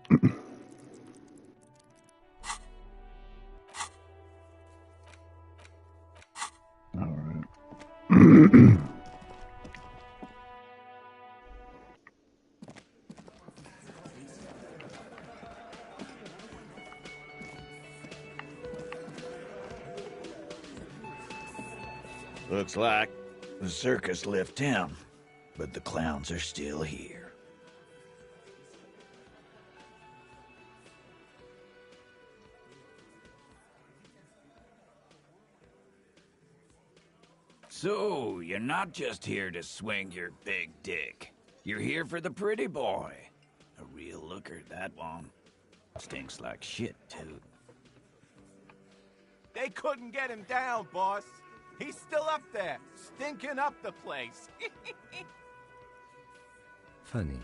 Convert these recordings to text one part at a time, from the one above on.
Alright. Looks like the circus left town, but the clowns are still here. So, you're not just here to swing your big dick. You're here for the pretty boy. A real looker, that one. Stinks like shit, too. They couldn't get him down, boss. He's still up there, stinking up the place. Funny,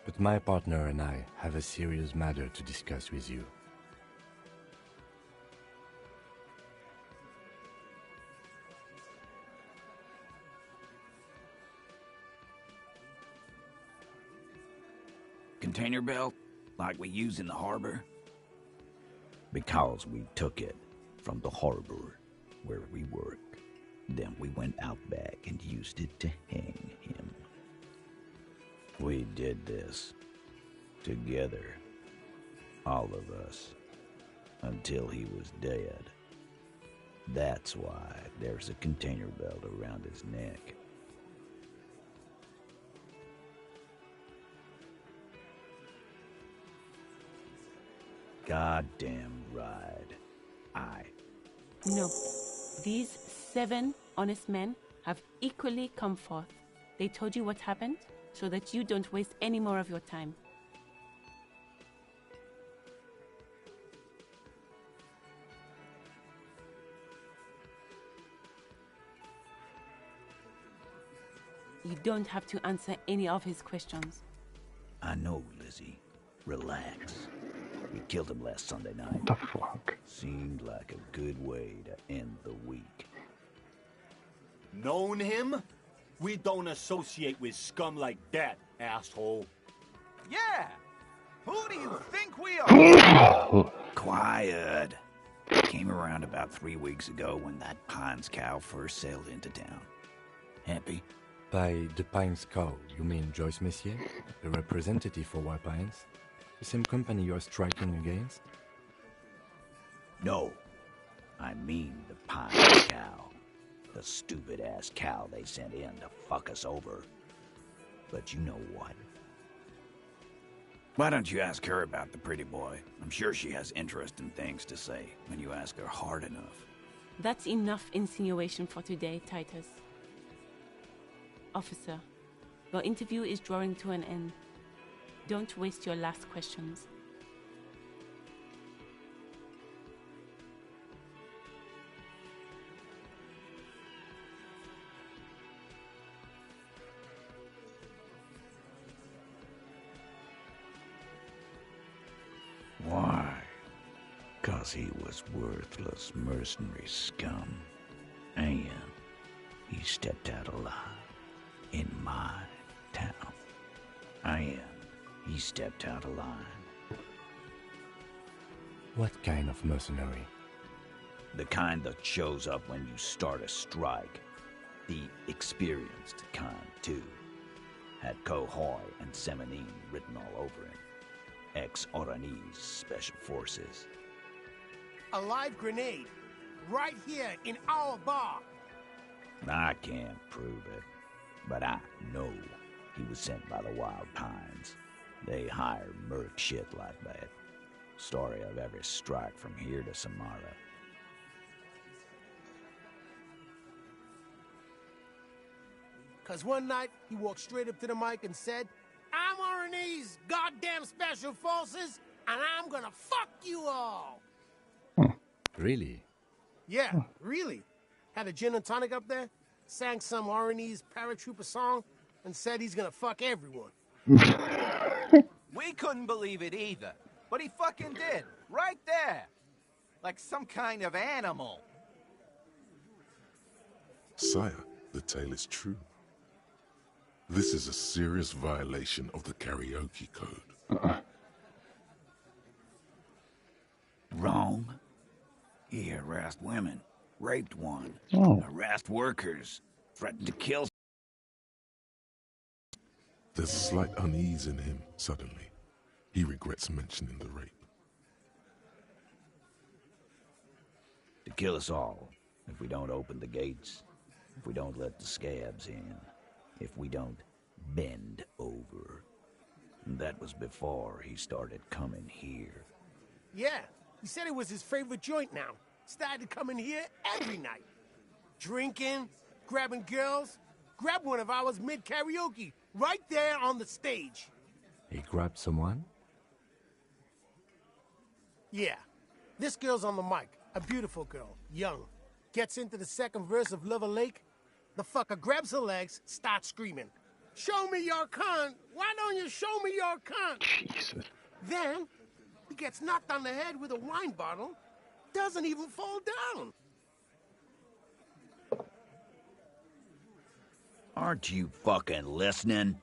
but my partner and I have a serious matter to discuss with you. Container belt, like we use in the harbor? Because we took it from the harbor where we work. Then we went out back and used it to hang him. We did this together, all of us, until he was dead. That's why there's a container belt around his neck. Goddamn right. No. These 7 honest men have equally come forth. They told you what happened so that you don't waste any more of your time. You don't have to answer any of his questions. I know, Lizzie. Relax. We killed him last Sunday night. What the fuck? Seemed like a good way to end the week. Known him? We don't associate with scum like that, asshole. Yeah! Who do you think we are? Quiet. Came around about 3 weeks ago when that Pines cow first sailed into town. Happy? By the Pines cow, you mean Joyce Messier, the representative for White Pines? The same company you're striking against? No. I mean the Pines cow. The stupid-ass cow they sent in to fuck us over. But you know what? Why don't you ask her about the pretty boy? I'm sure she has interesting things to say when you ask her hard enough. That's enough insinuation for today, Titus. Officer, your interview is drawing to an end. Don't waste your last questions. Why? 'Cause he was worthless mercenary scum. And he stepped out alive in my town. And he stepped out of line. What kind of mercenary? The kind that shows up when you start a strike. The experienced kind, too. Had Cohoy and Semenine written all over him. Ex-Oranese Special Forces. A live grenade, right here in our bar. I can't prove it, but I know he was sent by the Wild Pines. They hire merc shit like that. Story of every strike from here to Samara. Cause one night, he walked straight up to the mic and said, "I'm Oranese goddamn Special Forces, and I'm gonna fuck you all." Really? Yeah, really. Had a gin and tonic up there, sang some Oranese paratrooper song, and said he's gonna fuck everyone. We couldn't believe it either, but he fucking did, right there. Like some kind of animal. Sire, the tale is true. This is a serious violation of the karaoke code. He harassed women, raped one, Oh. harassed workers, threatened to kill. There's slight unease in him suddenly. He regrets mentioning the rape. To kill us all, if we don't open the gates, if we don't let the scabs in, if we don't bend over. And that was before he started coming here. Yeah, he said it was his favorite joint now. Started coming here every night. Drinking, grabbing girls. Grabbed one of ours mid-karaoke, right there on the stage. He grabbed someone? Yeah, this girl's on the mic. A beautiful girl, young. Gets into the second verse of Lover Lake. The fucker grabs her legs, starts screaming. Show me your cunt! Why don't you show me your cunt? Jesus. Then, he gets knocked on the head with a wine bottle. Doesn't even fall down. Aren't you fucking listening?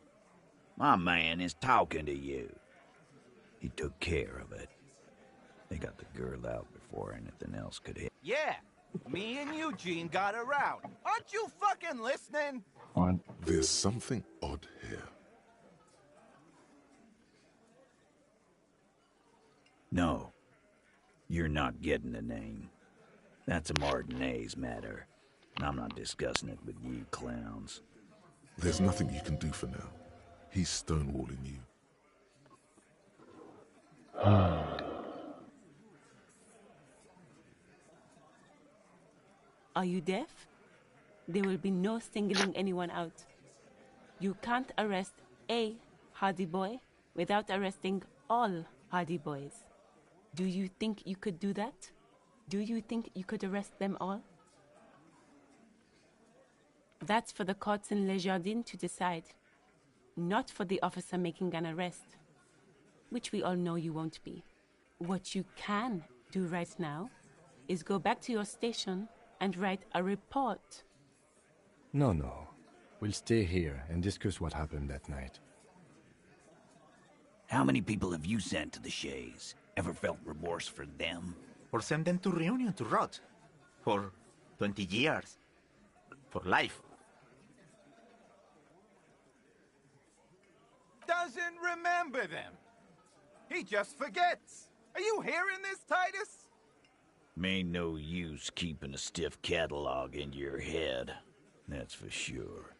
My man is talking to you. He took care of it. They got the girl out before anything else could hit. Yeah, me and Eugene got around. Aren't you fucking listening? What? There's something odd here. No, you're not getting the name. That's a Martinez matter, and I'm not discussing it with you clowns. There's nothing you can do for now. He's stonewalling you. Are you deaf? There will be no singling anyone out. You can't arrest a Hardy Boy without arresting all Hardy Boys. Do you think you could do that? Do you think you could arrest them all? That's for the courts in Les Jardins to decide, not for the officer making an arrest, which we all know you won't be. What you can do right now is go back to your station and write a report. No. We'll stay here and discuss what happened that night. How many people have you sent to the Shays? Ever felt remorse for them? Or send them to Reunion to rot. For 20 years. For life. Doesn't remember them. He just forgets. Are you hearing this, Titus? Ain't no use keeping a stiff catalog in your head. That's for sure.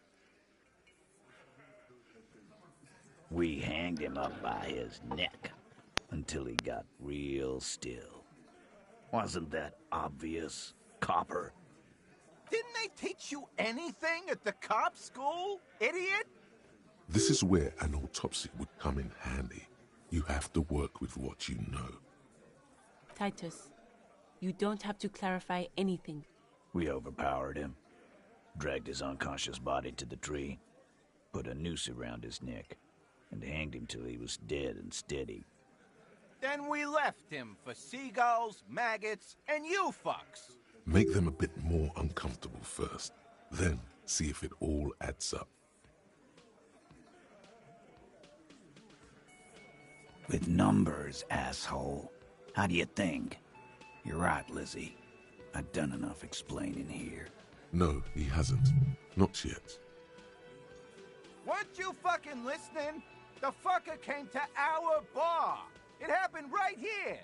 We hanged him up by his neck until he got real still. Wasn't that obvious, Copper? Didn't they teach you anything at the cop school, idiot? This is where an autopsy would come in handy. You have to work with what you know. Titus, you don't have to clarify anything. We overpowered him, dragged his unconscious body to the tree, put a noose around his neck, and hanged him till he was dead and steady. Then we left him for seagulls, maggots, and you fucks. Make them a bit more uncomfortable first, then see if it all adds up. With numbers, asshole. How do you think? You're right, Lizzie. I've done enough explaining here. No, he hasn't. Not yet. Weren't you fucking listening? The fucker came to our bar. It happened right here.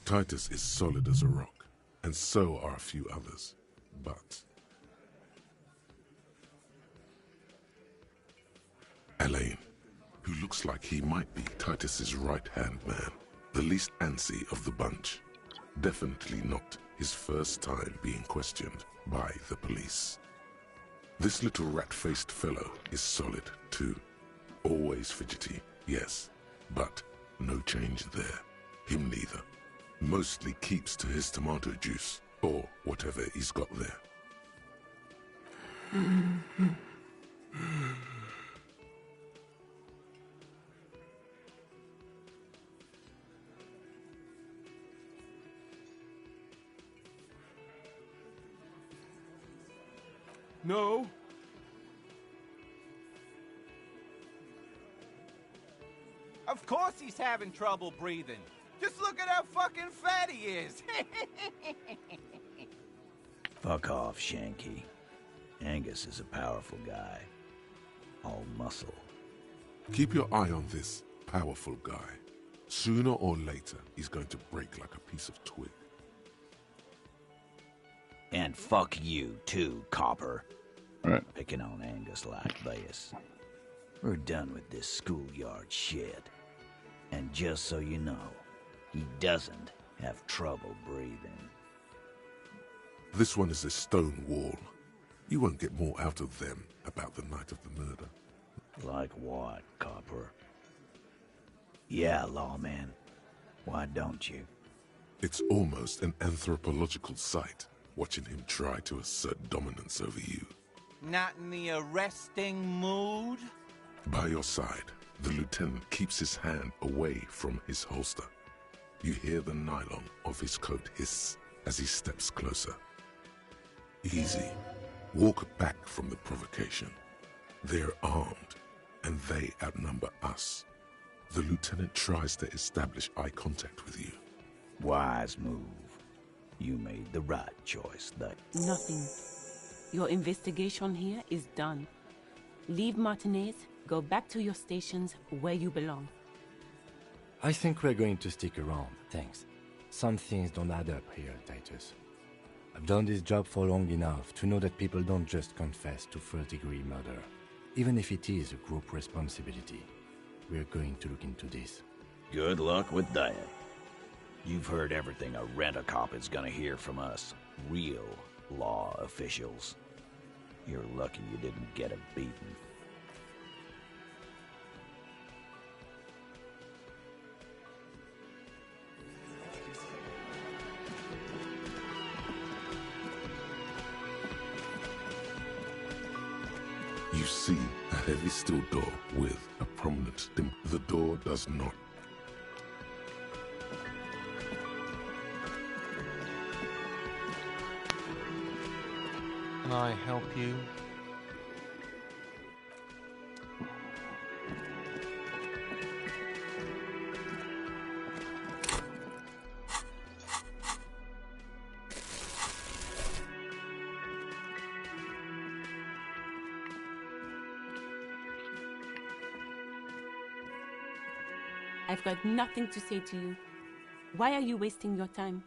Titus is solid as a rock, and so are a few others. But Elaine, who looks like he might be Titus's right-hand man, the least antsy of the bunch. Definitely not his first time being questioned by the police. This little rat-faced fellow is solid, too. Always fidgety, yes, but no change there. Him neither. Mostly keeps to his tomato juice, or whatever he's got there. No. Of course he's having trouble breathing. Just look at how fucking fat he is. Fuck off, Shanky. Angus is a powerful guy. All muscle. Keep your eye on this powerful guy. Sooner or later, he's going to break like a piece of twig. And fuck you, too, Copper. Right. Picking on Angus like this. We're done with this schoolyard shit. And just so you know, he doesn't have trouble breathing. This one is a stone wall. You won't get more out of them about the night of the murder. Like what, Copper? Yeah, lawman. Why don't you? It's almost an anthropological sight, watching him try to assert dominance over you. Not in the arresting mood? By your side, the lieutenant keeps his hand away from his holster. You hear the nylon of his coat hiss as he steps closer. Easy. Walk back from the provocation. They're armed, and they outnumber us. The lieutenant tries to establish eye contact with you. Wise move. You made the right choice, Nothing. Your investigation here is done. Leave Martinez, go back to your stations where you belong. I think we're going to stick around, thanks. Some things don't add up here, Titus. I've done this job for long enough to know that people don't just confess to first-degree murder, even if it is a group responsibility. We're going to look into this. Good luck with that. You've heard everything a rent-a-cop is gonna hear from us, real law officials. You're lucky you didn't get a beating. You see a heavy steel door with a prominent stem. The door does not. Can I help you? I've got nothing to say to you. Why are you wasting your time?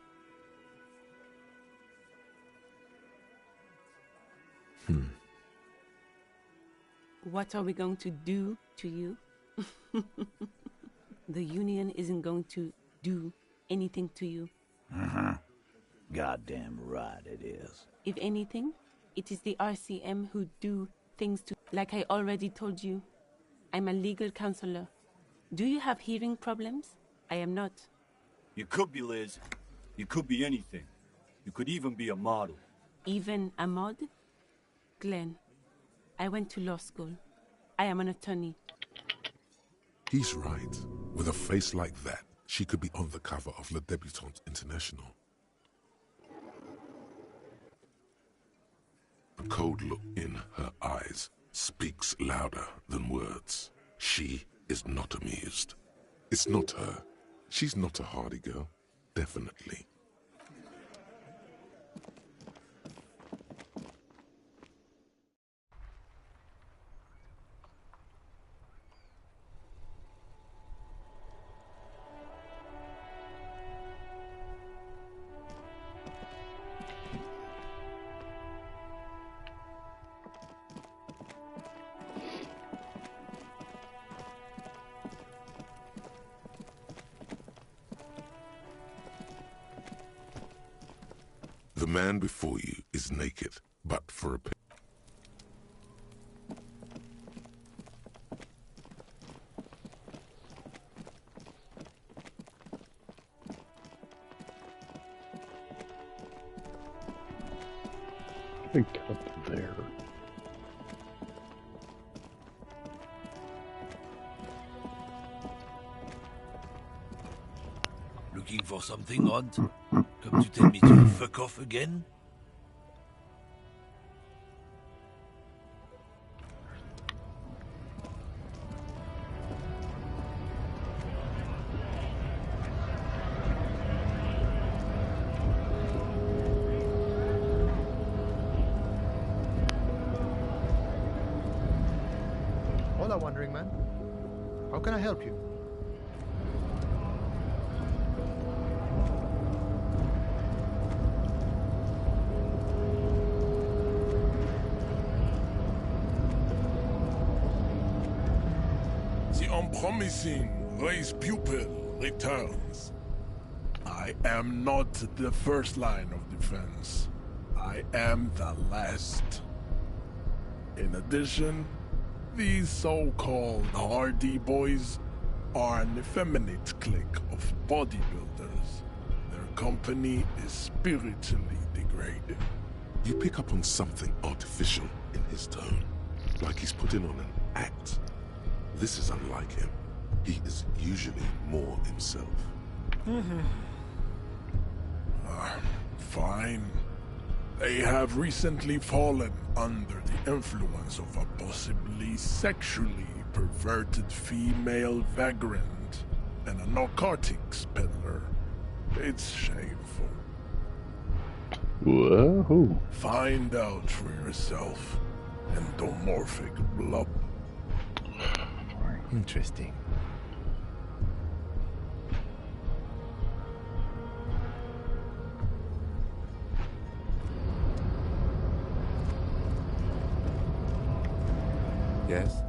What are we going to do to you? The Union isn't going to do anything to you. Goddamn right it is. If anything, it is the RCM who do things to... Like I already told you, I'm a legal counselor. Do you have hearing problems? I am not. You could be, Liz. You could be anything. You could even be a model. Even a mod? Glenn, I went to law school. I am an attorney. He's right. With a face like that, she could be on the cover of Le Debutante International. The cold look in her eyes speaks louder than words. She is not amused. It's not her. She's not a hardy girl. Definitely. The man before you is naked, but for a I think up there. Looking for something odd? Come to tell me to fuck off again? Hola, wandering man. How can I help you? The unpromising raised pupil returns. I am not the first line of defense. I am the last. In addition, these so-called hardy boys are an effeminate clique of bodybuilders. Their company is spiritually degrading. You pick up on something artificial in his tone, like he's putting on an act. This is unlike him. He is usually more himself. Fine. They have recently fallen under the influence of a possibly sexually perverted female vagrant and a narcotics peddler. It's shameful. Whoa. Find out for yourself. Endomorphic blob. Interesting. Yes?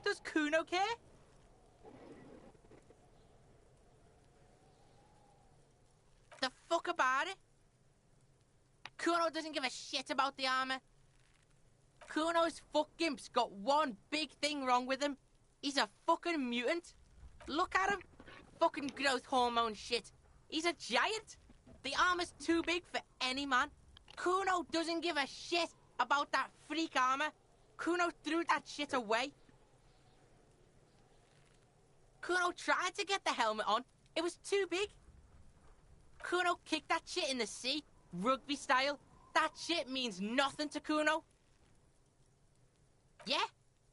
Does Kuno care? The fuck about it? Kuno doesn't give a shit about the armor. Kuno's fuck gimp's got one big thing wrong with him. He's a fucking mutant. Look at him. Fucking growth hormone shit. He's a giant. The armor's too big for any man. Kuno doesn't give a shit about that freak armor. Kuno threw that shit away. Kuno tried to get the helmet on. It was too big. Kuno kicked that shit in the sea, rugby style. That shit means nothing to Kuno. Yeah,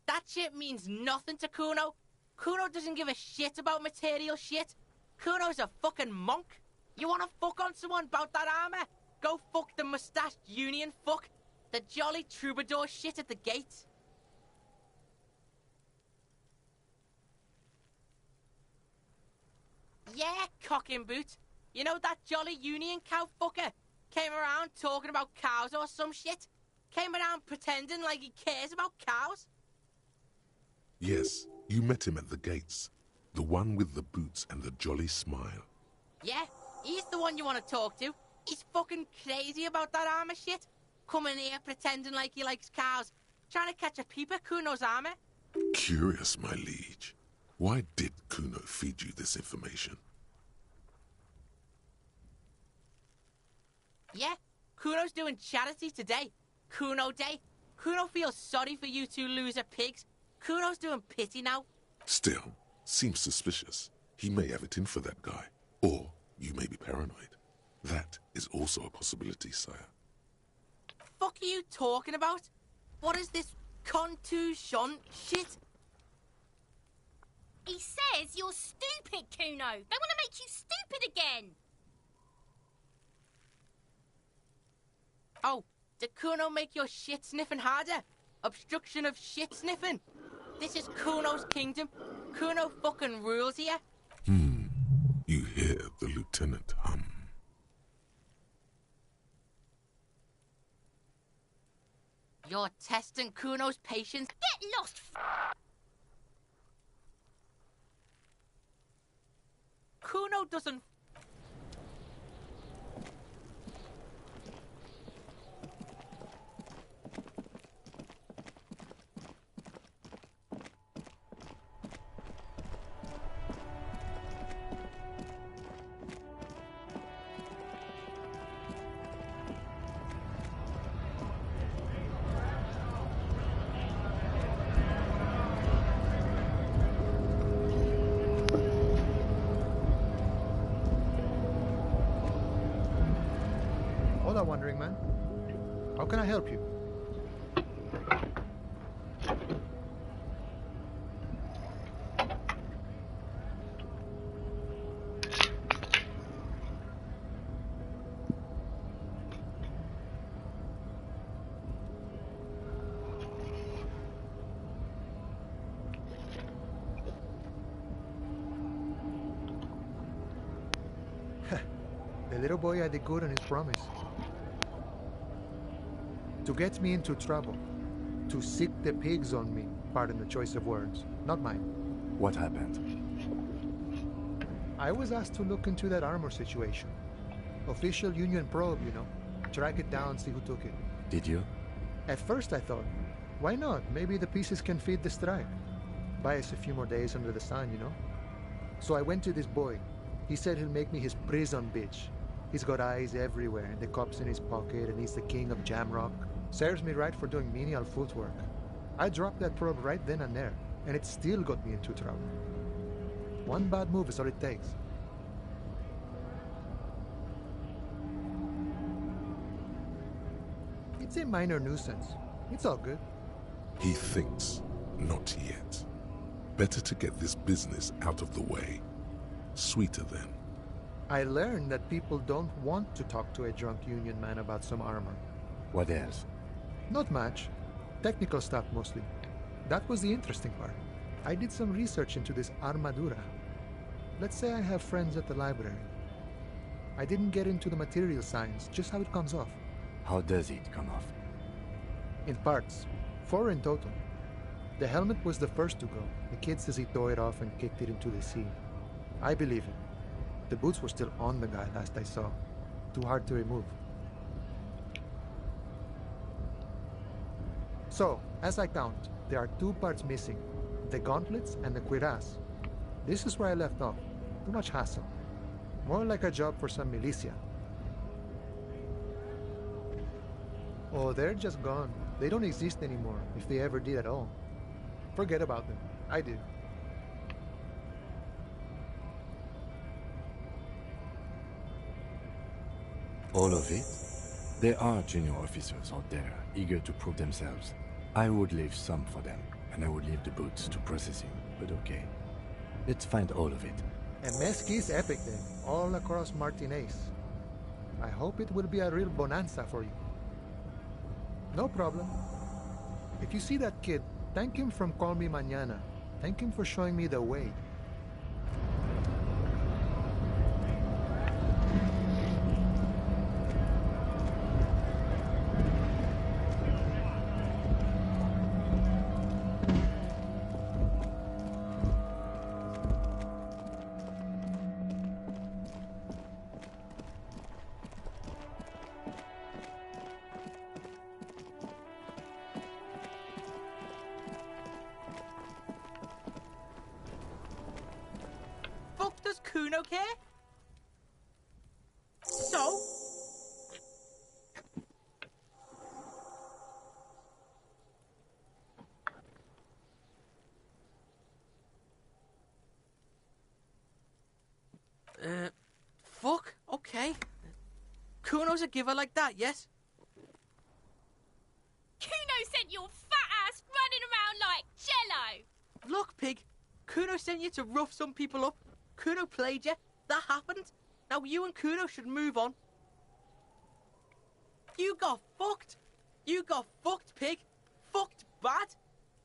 that shit means nothing to Kuno. Kuno doesn't give a shit about material shit. Kuno's a fucking monk. You wanna fuck on someone about that armor? Go fuck the mustached union fuck. The jolly troubadour shit at the gate. Yeah, cocking boot. You know that jolly union cow fucker? Came around talking about cows or some shit? Came around pretending like he cares about cows? Yes, you met him at the gates. The one with the boots and the jolly smile. Yeah, he's the one you want to talk to. He's fucking crazy about that armor shit. Coming here pretending like he likes cows. Trying to catch a peep at Kuno's armor. Curious, my liege. Why did Kuno feed you this information? Yeah, Kuno's doing charity today. Kuno Day. Kuno feels sorry for you two loser pigs. Kuno's doing pity now. Still, seems suspicious. He may have it in for that guy. Or you may be paranoid. That is also a possibility, sire. Fuck are you talking about? What is this contusion shit? He says you're stupid. it, Kuno. They want to make you stupid again. Oh, did Kuno make your shit sniffing harder? Obstruction of shit sniffing. This is Kuno's kingdom. Kuno fucking rules here. You hear the lieutenant hum. You're testing Kuno's patience. Get lost, Kuno doesn't... Hola, Wandering Man. How can I help you? The little boy had the good on his promise. To get me into trouble. To sick the pigs on me. Pardon the choice of words. Not mine. What happened? I was asked to look into that armor situation. Official Union probe, you know. Track it down, see who took it. Did you? At first I thought, why not? Maybe the pieces can feed the strike. Buy us a few more days under the sun, you know? So I went to this boy. He said he'll make me his prison bitch. He's got eyes everywhere, and the cop's in his pocket, and he's the king of Jamrock. Serves me right for doing menial footwork. I dropped that probe right then and there, and it still got me into trouble. One bad move is all it takes. It's a minor nuisance. It's all good. He thinks, not yet. Better to get this business out of the way. Sweeter then. I learned that people don't want to talk to a drunk Union man about some armor. What else? Not much. Technical stuff mostly. That was the interesting part. I did some research into this armadura. Let's say I have friends at the library. I didn't get into the material science, just how it comes off. How does it come off? In parts. 4 in total. The helmet was the first to go. The kid says he tore it off and kicked it into the sea. I believe it. The boots were still on the guy last I saw. Too hard to remove. So, as I count, there are 2 parts missing. The gauntlets and the cuirass. This is where I left off. Too much hassle. More like a job for some militia. Oh, they're just gone. They don't exist anymore, if they ever did at all. Forget about them. I did. All of it? There are junior officers out there, eager to prove themselves. I would leave some for them, and I would leave the boots to processing, but okay. Let's find all of it. And Mesqui's epic then, all across Martinez. I hope it will be a real bonanza for you. No problem. If you see that kid, thank him from Call Me Mañana. Thank him for showing me the way. Does Kuno care? So? Fuck, okay. Kuno's a giver like that, yes? Kuno sent your fat ass running around like jello. Look, pig. Kuno sent you to rough some people up. Kuno played you. That happened. Now you and Kuno should move on. You got fucked. You got fucked, pig. Fucked bad.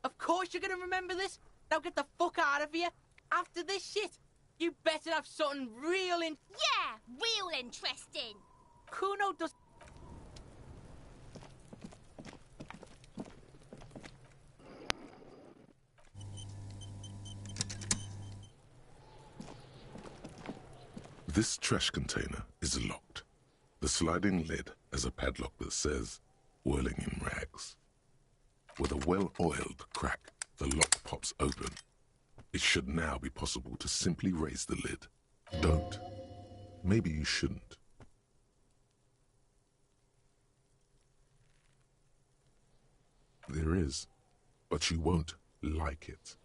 Of course you're gonna remember this. Now get the fuck out of here. After this shit, you better have something real in... Yeah, real interesting. Kuno does... This trash container is locked. The sliding lid has a padlock that says, whirling in rags. With a well-oiled crack, the lock pops open. It should now be possible to simply raise the lid. Don't. Maybe you shouldn't. There is, but you won't like it.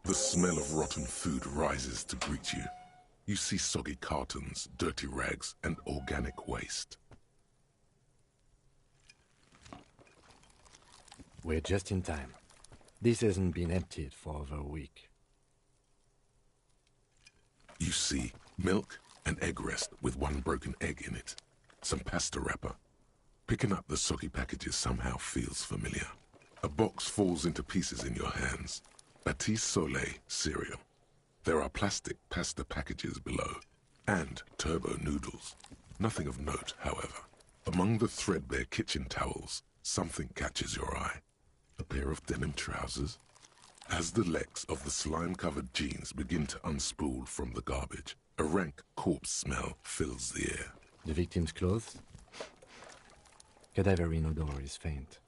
The smell of rotten food rises to greet you. You see soggy cartons, dirty rags, and organic waste. We're just in time. This hasn't been emptied for over a week. You see milk and egg rest with one broken egg in it. Some pasta wrapper. Picking up the soggy packages somehow feels familiar. A box falls into pieces in your hands. Batiste Soleil cereal. There are plastic pasta packages below, and turbo noodles. Nothing of note, however. Among the threadbare kitchen towels, something catches your eye. A pair of denim trousers. As the legs of the slime-covered jeans begin to unspool from the garbage, a rank corpse smell fills the air. The victim's clothes? Cadaverine odor is faint.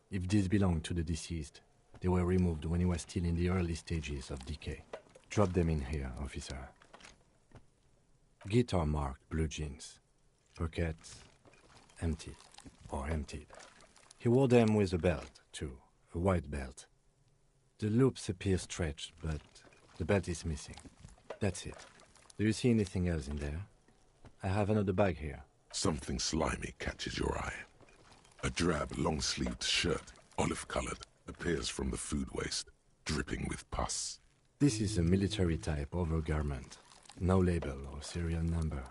If these belong to the deceased, they were removed when he was still in the early stages of decay. Drop them in here, officer. Guitar-marked blue jeans. Pockets empty or emptied. He wore them with a belt, too. A white belt. The loops appear stretched, but the belt is missing. That's it. Do you see anything else in there? I have another bag here. Something slimy catches your eye. A drab, long-sleeved shirt, olive-colored, appears from the food waste, dripping with pus. This is a military-type overgarment. No label or serial number.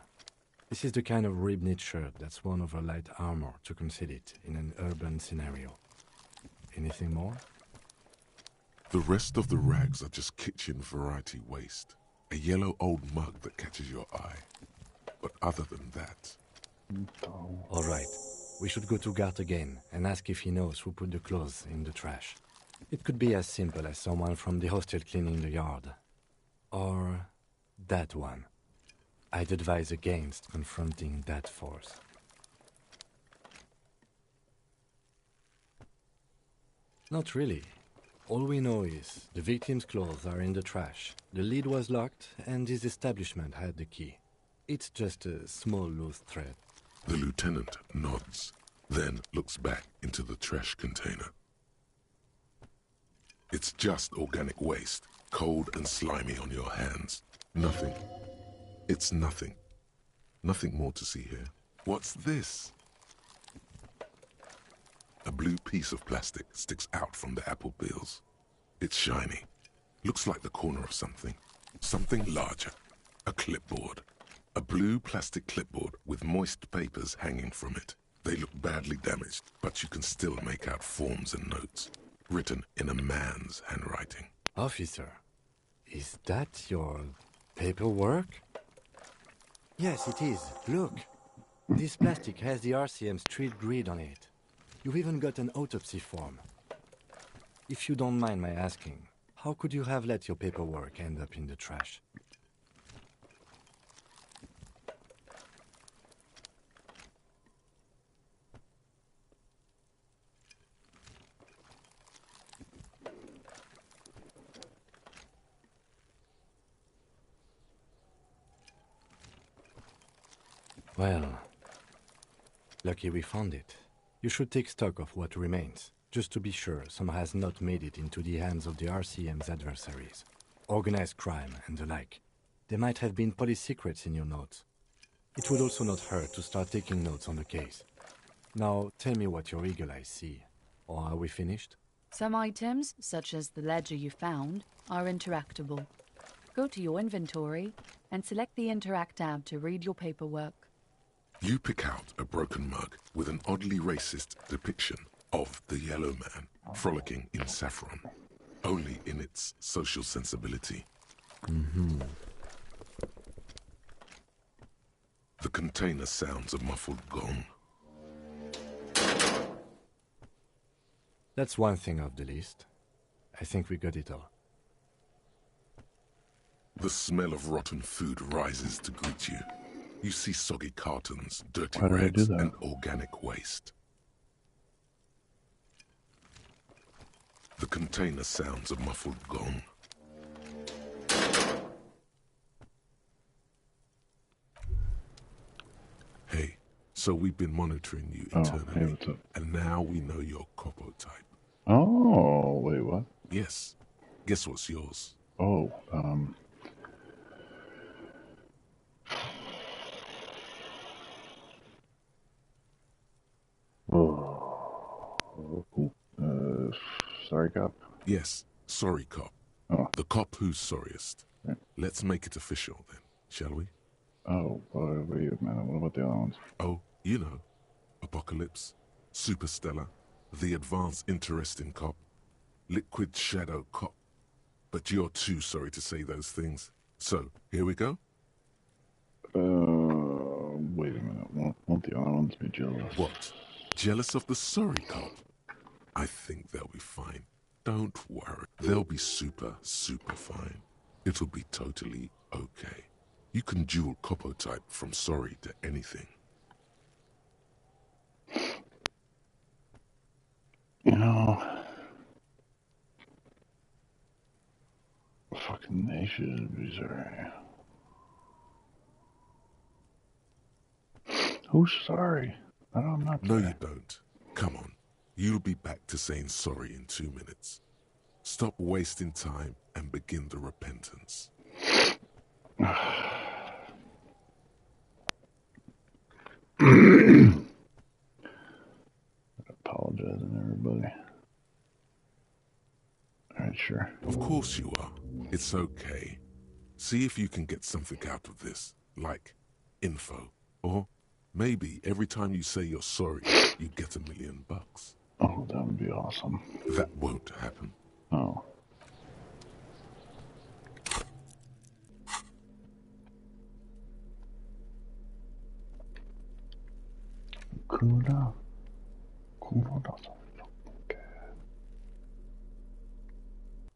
This is the kind of rib-knit shirt that's worn over light armor to conceal it in an urban scenario. Anything more? The rest of the rags are just kitchen variety waste. A yellow old mug that catches your eye. But other than that... All right. We should go to Gart again and ask if he knows who put the clothes in the trash. It could be as simple as someone from the hostel cleaning the yard. Or that one. I'd advise against confronting that force. Not really. All we know is the victim's clothes are in the trash, the lid was locked, and his establishment had the key. It's just a small loose thread. The lieutenant nods, then looks back into the trash container. It's just organic waste, cold and slimy on your hands. Nothing. It's nothing. Nothing more to see here. What's this? A blue piece of plastic sticks out from the apple peels. It's shiny. Looks like the corner of something. Something larger. A clipboard. A blue plastic clipboard with moist papers hanging from it. They look badly damaged, but you can still make out forms and notes, written in a man's handwriting. Officer, is that your paperwork? Yes, it is. Look. This plastic has the RCM street grid on it. You've even got an autopsy form. If you don't mind my asking, how could you have let your paperwork end up in the trash? Well, lucky we found it. You should take stock of what remains, just to be sure some has not made it into the hands of the RCM's adversaries. Organized crime and the like. There might have been police secrets in your notes. It would also not hurt to start taking notes on the case. Now, tell me what your eagle eyes see. Or are we finished? Some items, such as the ledger you found, are interactable. Go to your inventory and select the Interact tab to read your paperwork. You pick out a broken mug with an oddly racist depiction of the Yellow Man frolicking in saffron, only in its social sensibility. The container sounds a muffled gong. That's one thing off the list. I think we got it all. The smell of rotten food rises to greet you. You see soggy cartons, dirty Why did I do rags, that? and organic waste. The container sounds a muffled gong. Hey, so we've been monitoring you internally, hey, what's up? and now we know your copo type. Oh, wait, what? Yes. Guess what's yours? Oh, sorry, cop. Yes, sorry cop. Oh. The cop who's sorriest. Right. Let's make it official then, shall we? Oh, wait a minute. What about the other ones? Oh, you know, Apocalypse, Superstellar, the advanced interesting cop, Liquid Shadow cop. But you're too sorry to say those things. So, here we go? Wait a minute. Won't the other ones be jealous? What? Jealous of the sorry cop? I think they'll be fine. Don't worry. They'll be super, super fine. It'll be totally okay. You can dual copo type from sorry to anything. You know, fucking they should be sorry. Who's sorry? I'm not No, sorry. you don't. Come on. You'll be back to saying sorry in 2 minutes. Stop wasting time and begin the repentance. Apologizing, everybody. Alright, sure. Of course you are. It's okay. See if you can get something out of this, like info. Or maybe every time you say you're sorry, you get $1 million. Oh, that would be awesome. That won't happen. Oh. Kuna doesn't.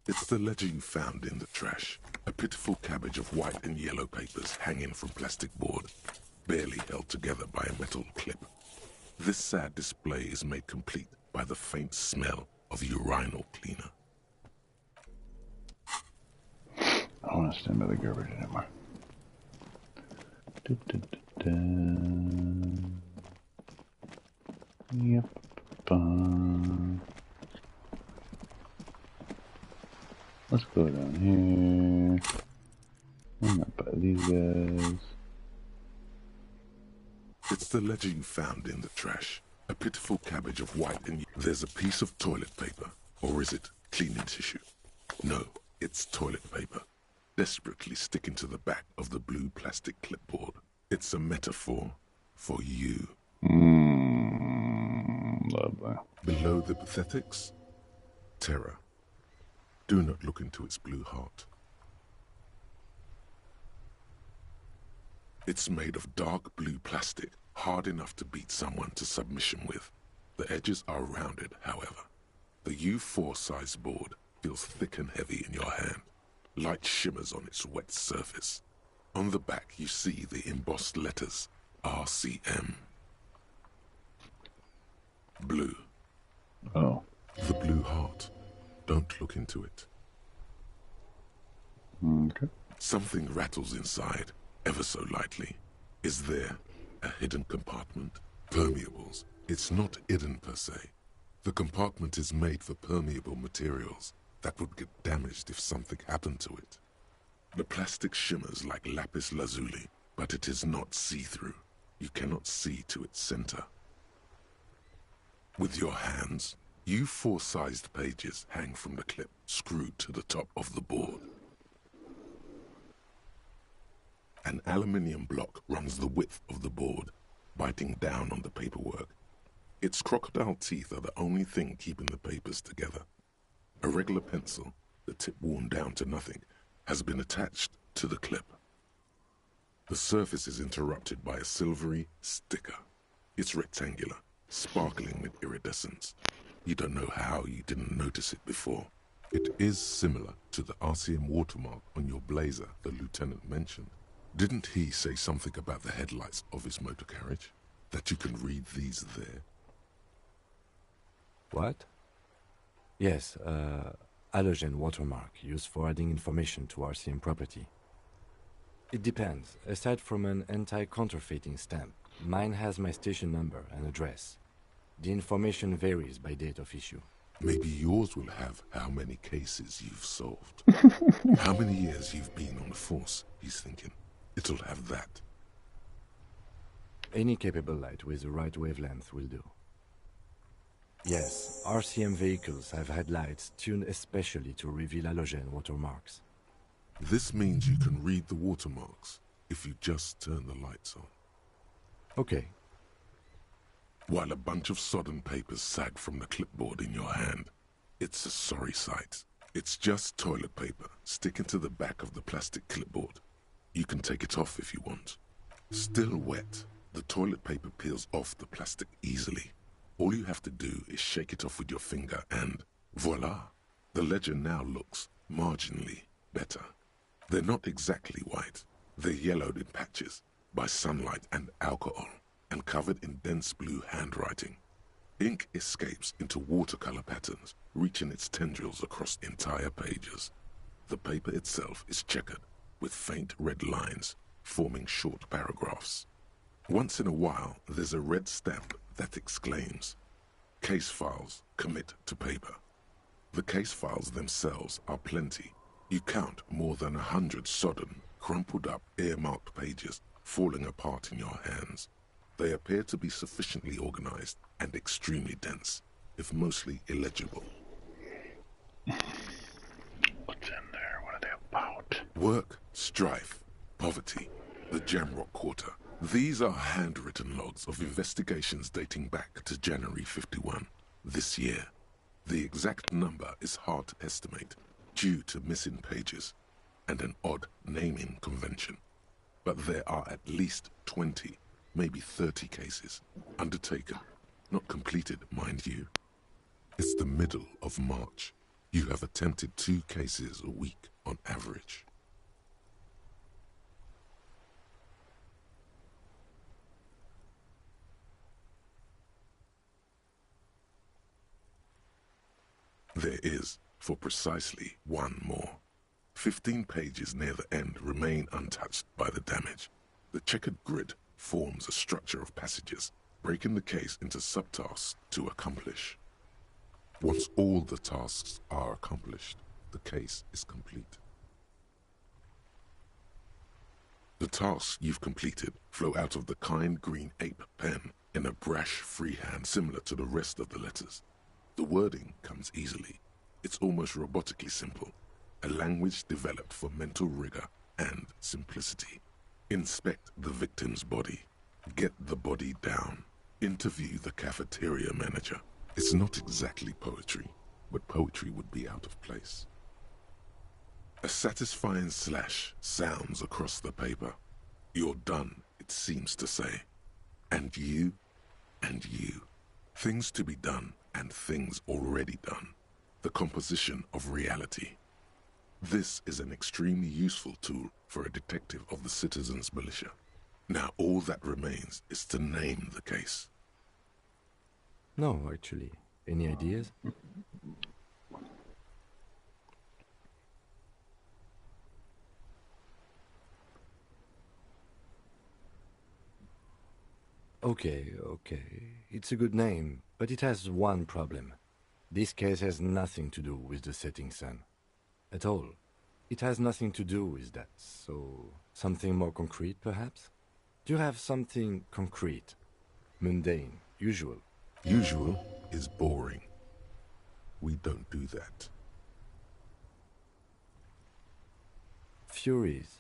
It's the ledger you found in the trash. A pitiful cabbage of white and yellow papers hanging from plastic board, barely held together by a metal clip. This sad display is made complete by the faint smell of urinal cleaner. I want to stand by the garbage anymore. Yep. Let's go down here. I'm not by these guys. It's the ledger you found in the trash. A pitiful cabbage of white and there's a piece of toilet paper. Or is it cleaning tissue? No, it's toilet paper. Desperately sticking to the back of the blue plastic clipboard. It's a metaphor for you. Lovely. Below the pathetics, terror. Do not look into its blue heart. It's made of dark blue plastic, hard enough to beat someone to submission with. The edges are rounded, however. The U4 size board feels thick and heavy in your hand. Light shimmers on its wet surface. On the back, you see the embossed letters, RCM. Blue. Oh. The blue heart. Don't look into it. Okay. Something rattles inside, ever so lightly. Is there a hidden compartment? Permeables. It's not hidden per se. The compartment is made for permeable materials that would get damaged if something happened to it. The plastic shimmers like lapis lazuli, but it is not see-through. You cannot see to its center. With your hands, U4-sized pages hang from the clip, screwed to the top of the board. An aluminium block runs the width of the board, biting down on the paperwork. Its crocodile teeth are the only thing keeping the papers together. A regular pencil, the tip worn down to nothing, has been attached to the clip. The surface is interrupted by a silvery sticker. It's rectangular, sparkling with iridescence. You don't know how you didn't notice it before. It is similar to the RCM watermark on your blazer the lieutenant mentioned. Didn't he say something about the headlights of his motor carriage? That you can read these there? What? Yes, halogen watermark used for adding information to RCM property. It depends. Aside from an anti-counterfeiting stamp, mine has my station number and address. The information varies by date of issue. Maybe yours will have how many cases you've solved. How many years you've been on the force, he's thinking. It'll have that. Any capable light with the right wavelength will do. Yes, RCM vehicles have had lights tuned especially to reveal halogen watermarks. This means you can read the watermarks if you just turn the lights on. Okay. While a bunch of sodden papers sag from the clipboard in your hand, it's a sorry sight. It's just toilet paper sticking to the back of the plastic clipboard. You can take it off if you want. Still wet, the toilet paper peels off the plastic easily. All you have to do is shake it off with your finger and voila! The ledger now looks marginally better. They're not exactly white. They're yellowed in patches by sunlight and alcohol and covered in dense blue handwriting. Ink escapes into watercolor patterns, reaching its tendrils across entire pages. The paper itself is checkered with faint red lines forming short paragraphs. Once in a while, there's a red stamp that exclaims, "Case files commit to paper." The case files themselves are plenty. You count more than 100 sodden, crumpled up, earmarked pages falling apart in your hands. They appear to be sufficiently organized and extremely dense, if mostly illegible. What's in there? What are they about? Work, strife, poverty, the Jamrock Quarter. These are handwritten logs of investigations dating back to January 51, this year. The exact number is hard to estimate due to missing pages and an odd naming convention. But there are at least 20, maybe 30 cases undertaken, not completed, mind you. It's the middle of March. You have attempted 2 cases a week on average. There is, for precisely one more. 15 pages near the end remain untouched by the damage. The checkered grid forms a structure of passages, breaking the case into subtasks to accomplish. Once all the tasks are accomplished, the case is complete. The tasks you've completed flow out of the kind green ape pen in a brash freehand similar to the rest of the letters. The wording comes easily. It's almost robotically simple, a language developed for mental rigor and simplicity. Inspect the victim's body. Get the body down. Interview the cafeteria manager. It's not exactly poetry, but poetry would be out of place. A satisfying slash sounds across the paper. You're done, it seems to say. And you, and you. Things to be done and things already done. The composition of reality. This is an extremely useful tool for a detective of the citizens' militia. Now all that remains is to name the case. No, actually. Any ideas? Okay. It's a good name, but it has one problem. This case has nothing to do with the setting sun. At all. It has nothing to do with that, so something more concrete, perhaps? Do you have something concrete? Mundane, usual? Usual is boring. We don't do that. Furies.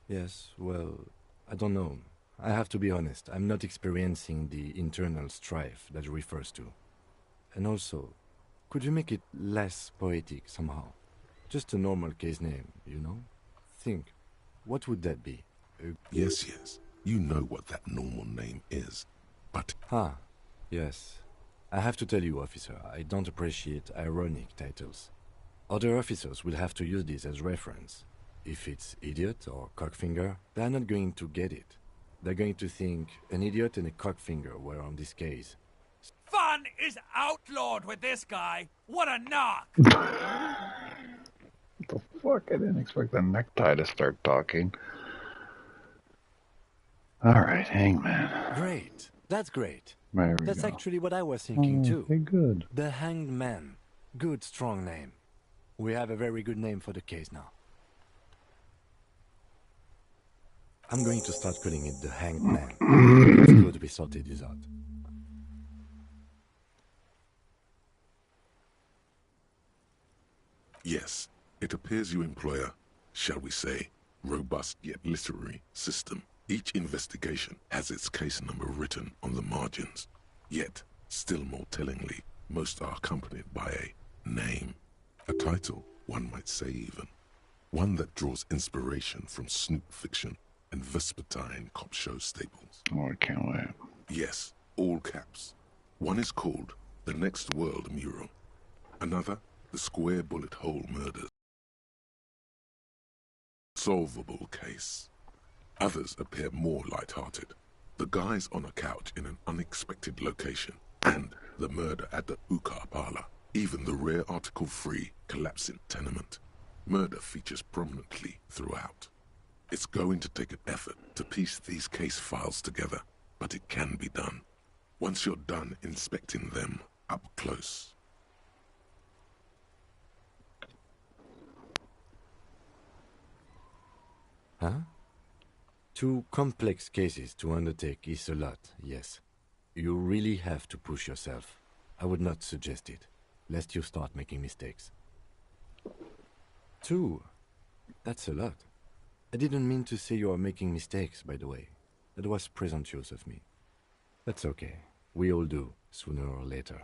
Yes, well, I don't know. I have to be honest, I'm not experiencing the internal strife that it refers to. And also, could you make it less poetic somehow? Just a normal case name, you know? Think, what would that be? Yes, yes. You know what that normal name is. But... Yes. I have to tell you, officer, I don't appreciate ironic titles. Other officers will have to use this as reference. If it's idiot or cockfinger, they're not going to get it. They're going to think an idiot and a cockfinger were on this case. Fun is outlawed with this guy. What a knock! What the fuck? I didn't expect the necktie to start talking. Alright, Hangman. Great. That's great. There we That's go. actually what I was thinking too. Okay, good. The Hanged Man. Good, strong name. We have a very good name for the case now. I'm going to start calling it the Hanged Man. It's good we sorted this out. Yes, it appears you employ a, shall we say, robust yet literary system. Each investigation has its case number written on the margins. Yet, still more tellingly, most are accompanied by a name. A title, one might say even. One that draws inspiration from snoop fiction and vespertine cop show staples. Oh, I can't wait. Yes, all caps. One is called The Next World Mural. Another, The Square Bullet Hole Murders. Solvable case. Others appear more light-hearted. The guys on a couch in an unexpected location, and the murder at the Ukar parlor. Even the rare article-free collapsing tenement. Murder features prominently throughout. It's going to take an effort to piece these case files together, but it can be done. Once you're done inspecting them up close. Huh? 2 complex cases to undertake is a lot, yes. You really have to push yourself. I would not suggest it, lest you start making mistakes. 2? That's a lot. I didn't mean to say you are making mistakes, by the way. That was presumptuous of me. That's okay. We all do, sooner or later.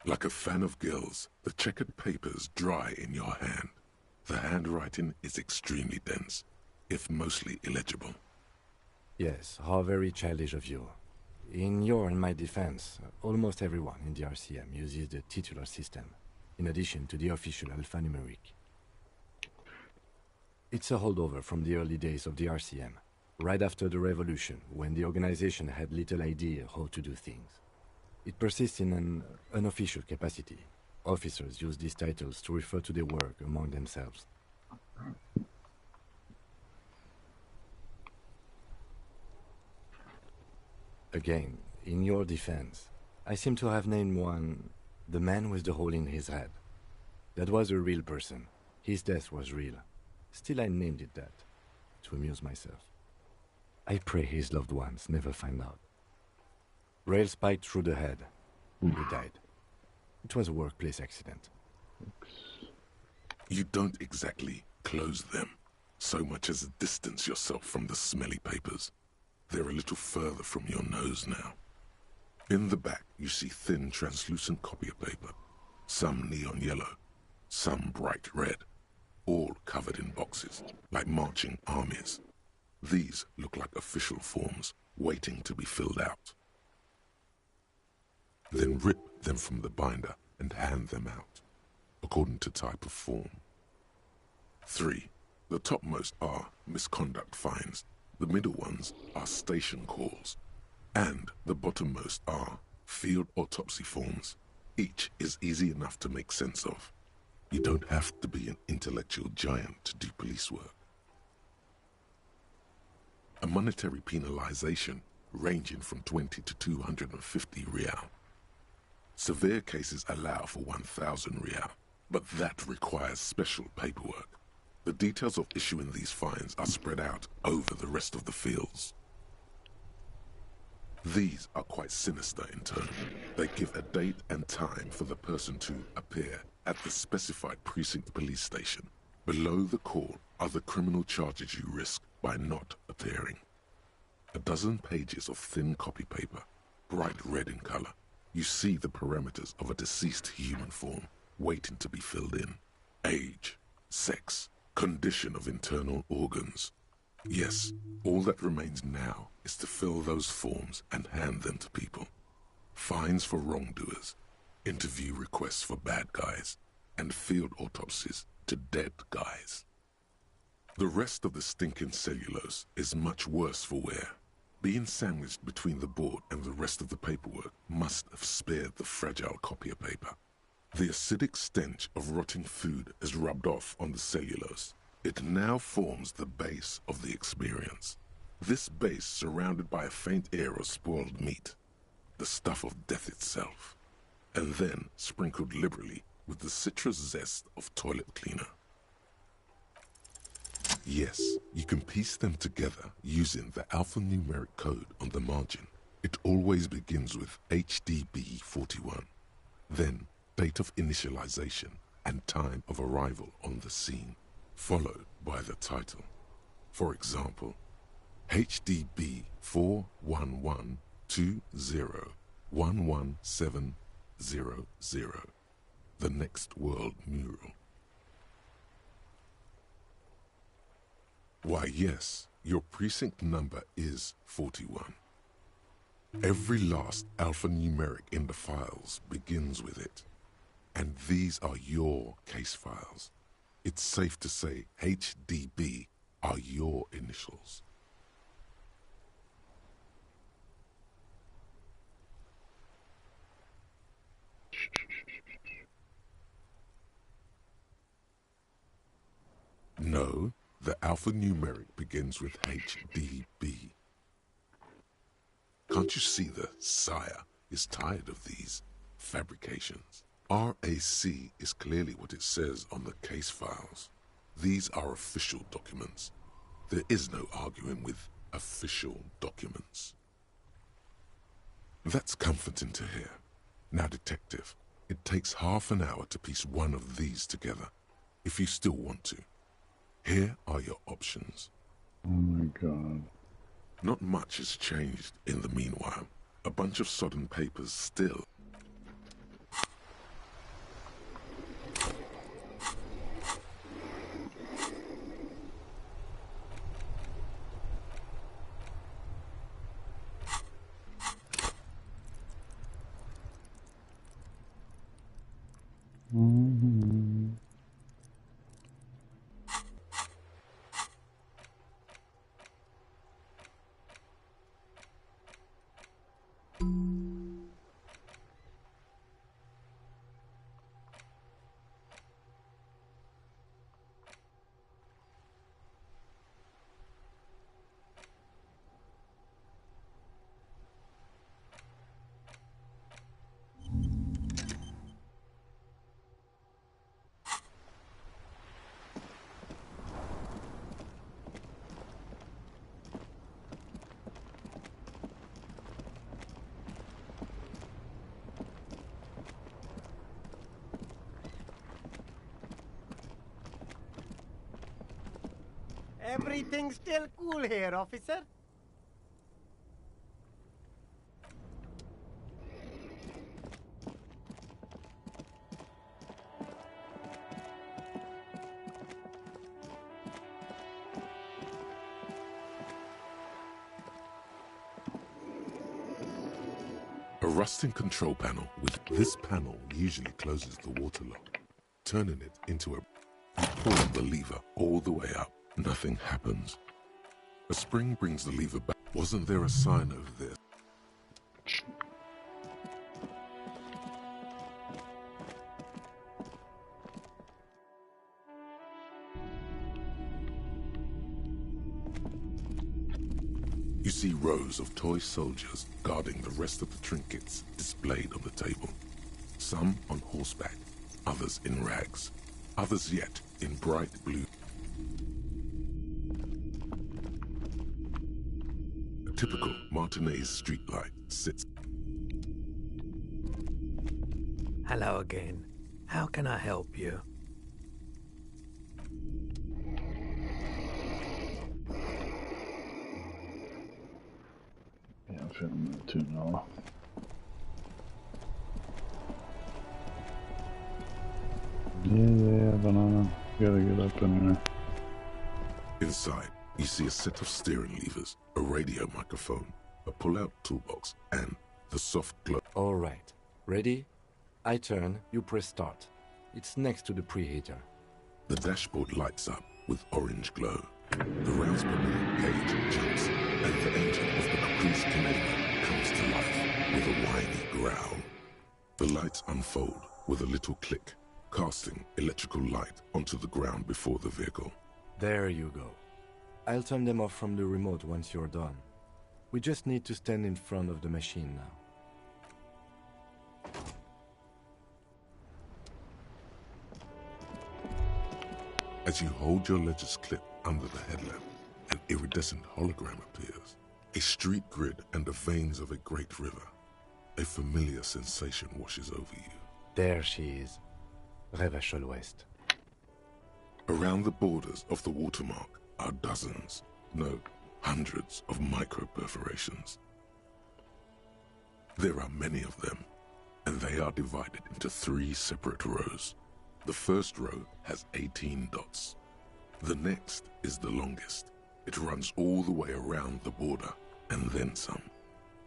Like a fan of gills, the checkered papers dry in your hand. The handwriting is extremely dense, if mostly illegible. Yes, how very childish of you. In your and my defense, almost everyone in the RCM uses the titular system, in addition to the official alphanumeric. It's a holdover from the early days of the RCM, right after the revolution, when the organization had little idea how to do things. It persists in an unofficial capacity. Officers use these titles to refer to their work among themselves. Again, in your defense, I seem to have named one the man with the hole in his head. That was a real person. His death was real. Still, I named it that, to amuse myself. I pray his loved ones never find out. Rail spiked through the head. He died. It was a workplace accident. You don't exactly close them, so much as distance yourself from the smelly papers. They're a little further from your nose now. In the back, you see thin, translucent copier paper. Some neon yellow, some bright red, all covered in boxes, like marching armies. These look like official forms, waiting to be filled out. Then rip them from the binder and hand them out, according to type of form. 3. The topmost are misconduct fines, the middle ones are station calls, and the bottommost are field autopsy forms. Each is easy enough to make sense of. You don't have to be an intellectual giant to do police work. A monetary penalization ranging from 20 to 250 real. Severe cases allow for 1,000 real, but that requires special paperwork. The details of issuing these fines are spread out over the rest of the fields. These are quite sinister in tone. They give a date and time for the person to appear at the specified precinct police station. Below the call are the criminal charges you risk by not appearing. A dozen pages of thin copy paper, bright red in color. You see the parameters of a deceased human form waiting to be filled in. Age, sex, condition of internal organs. Yes, all that remains now is to fill those forms and hand them to people. Fines for wrongdoers, interview requests for bad guys, and field autopsies to dead guys. The rest of the stinking cellulose is much worse for wear. Being sandwiched between the board and the rest of the paperwork must have spared the fragile copier paper. The acidic stench of rotting food is rubbed off on the cellulose. It now forms the base of the experience. This base surrounded by a faint air of spoiled meat, the stuff of death itself, and then sprinkled liberally with the citrus zest of toilet cleaner. Yes, you can piece them together using the alphanumeric code on the margin. It always begins with HDB41, then date of initialization and time of arrival on the scene, followed by the title. For example, HDB 41120111700, the Next World Mural. Why, yes, your precinct number is 41. Every last alphanumeric in the files begins with it. And these are your case files. It's safe to say HDB are your initials. No, the alphanumeric begins with HDB. Can't you see the sire is tired of these fabrications? RAC is clearly what it says on the case files. These are official documents. There is no arguing with official documents. That's comforting to hear. Now, detective, it takes half an hour to piece one of these together, if you still want to. Here are your options. Oh my God. Not much has changed in the meanwhile. A bunch of sodden papers still. Everything's still cool here, officer. A rusting control panel with this panel usually closes the water lock, turning it into a... You pull the lever all the way up. Nothing happens. A spring brings the lever back. Wasn't there a sign over there? You see rows of toy soldiers guarding the rest of the trinkets displayed on the table. Some on horseback, others in rags, others yet in bright blue. A typical Martinez streetlight sits. Hello again. How can I help you? $2. Yeah, banana. Gotta get up anyway. Inside, you see a set of steering levers, a radio microphone, a pull-out toolbox, and the soft glow. All right. Ready? I turn, you press start. It's next to the preheater. The dashboard lights up with orange glow. The rounds per minute gauge jumps, and the engine of the Caprice Canadian comes to life with a whiny growl. The lights unfold with a little click, casting electrical light onto the ground before the vehicle. There you go. I'll turn them off from the remote once you're done. We just need to stand in front of the machine now. As you hold your ledger's clip under the headlamp, an iridescent hologram appears. A street grid and the veins of a great river. A familiar sensation washes over you. There she is. Revachol West. Around the borders of the watermark are dozens, no, hundreds of micro-perforations. There are many of them, and they are divided into 3 separate rows. The first row has 18 dots. The next is the longest. It runs all the way around the border, and then some.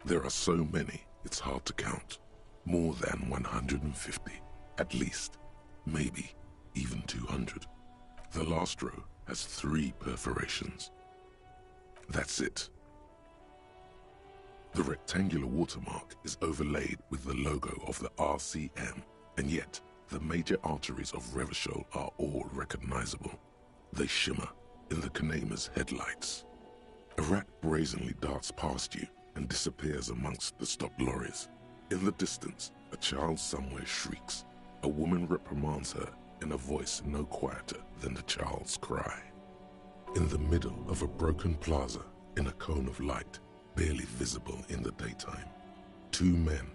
There are so many, it's hard to count. More than 150, at least. Maybe even 200. The last row has 3 perforations. That's it. The rectangular watermark is overlaid with the logo of the RCM, and yet the major arteries of Revachol are all recognizable. They shimmer in the Kanema's headlights. A rat brazenly darts past you and disappears amongst the stopped lorries. In the distance, a child somewhere shrieks. A woman reprimands her in a voice no quieter than the child's cry. In the middle of a broken plaza, in a cone of light, barely visible in the daytime, 2 men,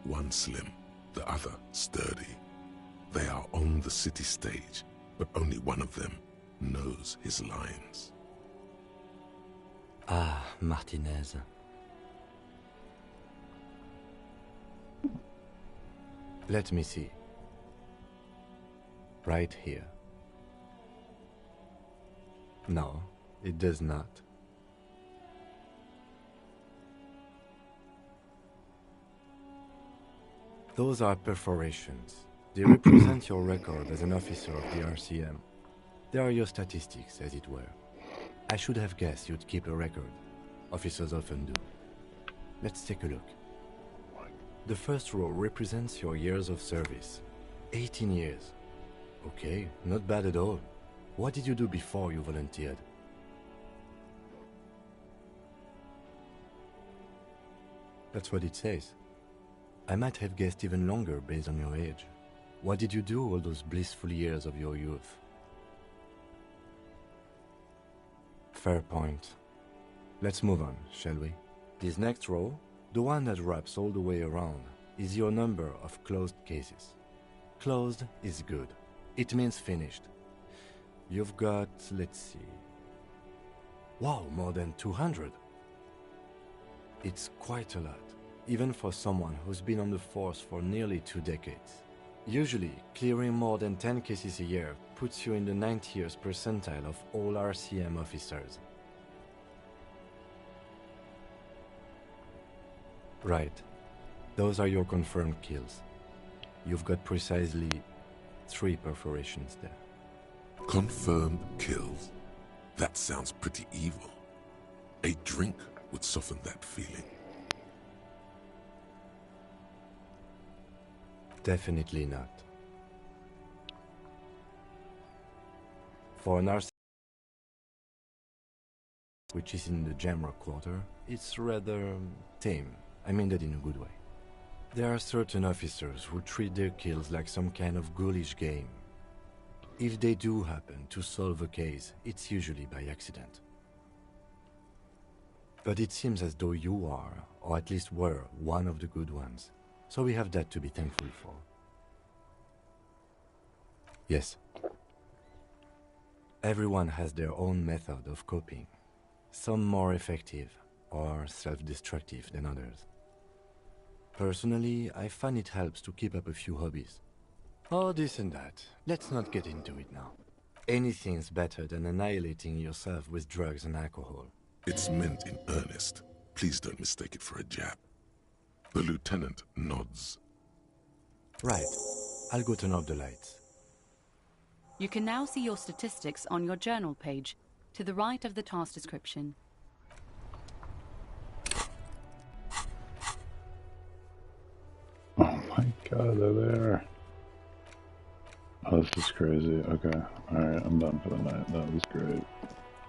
one slim, the other sturdy. They are on the city stage, but only one of them knows his lines. Ah, Martinez. Let me see. Right here. No, it does not. Those are perforations. They represent your record as an officer of the RCM. They are your statistics, as it were. I should have guessed you'd keep a record. Officers often do. Let's take a look. The first row represents your years of service. 18 years. Okay, not bad at all. What did you do before you volunteered? That's what it says. I might have guessed even longer based on your age. What did you do all those blissful years of your youth? Fair point. Let's move on, shall we? This next row, the one that wraps all the way around, is your number of closed cases. Closed is good. It means finished. You've got, let's see... Wow, more than 200. It's quite a lot, even for someone who's been on the force for nearly 2 decades. Usually, clearing more than 10 cases a year puts you in the 90th percentile of all RCM officers. Right. Those are your confirmed kills. You've got precisely 3 perforations there. Confirmed kills. That sounds pretty evil. A drink would soften that feeling. Definitely not. For an RCM, which is in the Jamrock Quarter, it's rather tame. I mean that in a good way. There are certain officers who treat their kills like some kind of ghoulish game. If they do happen to solve a case, it's usually by accident. But it seems as though you are, or at least were, one of the good ones. So we have that to be thankful for. Yes. Everyone has their own method of coping. Some more effective, or self-destructive than others. Personally, I find it helps to keep up a few hobbies. Oh, this and that. Let's not get into it now. Anything's better than annihilating yourself with drugs and alcohol. It's meant in earnest. Please don't mistake it for a jab. The lieutenant nods. Right. I'll go turn off the lights. You can now see your statistics on your journal page, to the right of the task description. Oh my god, they're there. Oh, this is crazy. Okay, alright, I'm done for the night. That was great.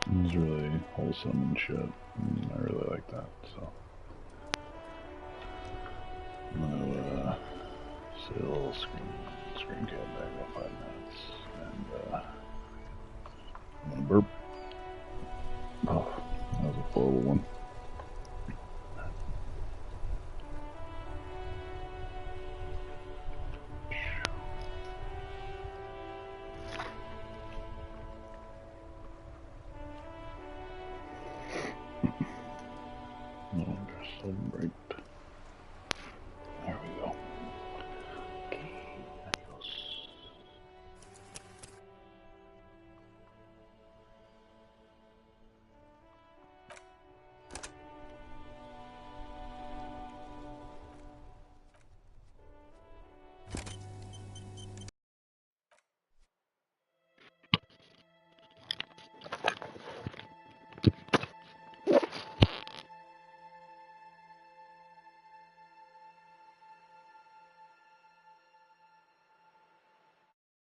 It was really wholesome and shit. I really like that, so. I'm gonna, say a little screen cap back about 5 minutes. And, I'm gonna burp. Oh, that was a horrible one. No longer so bright. There we go. Okay, adios.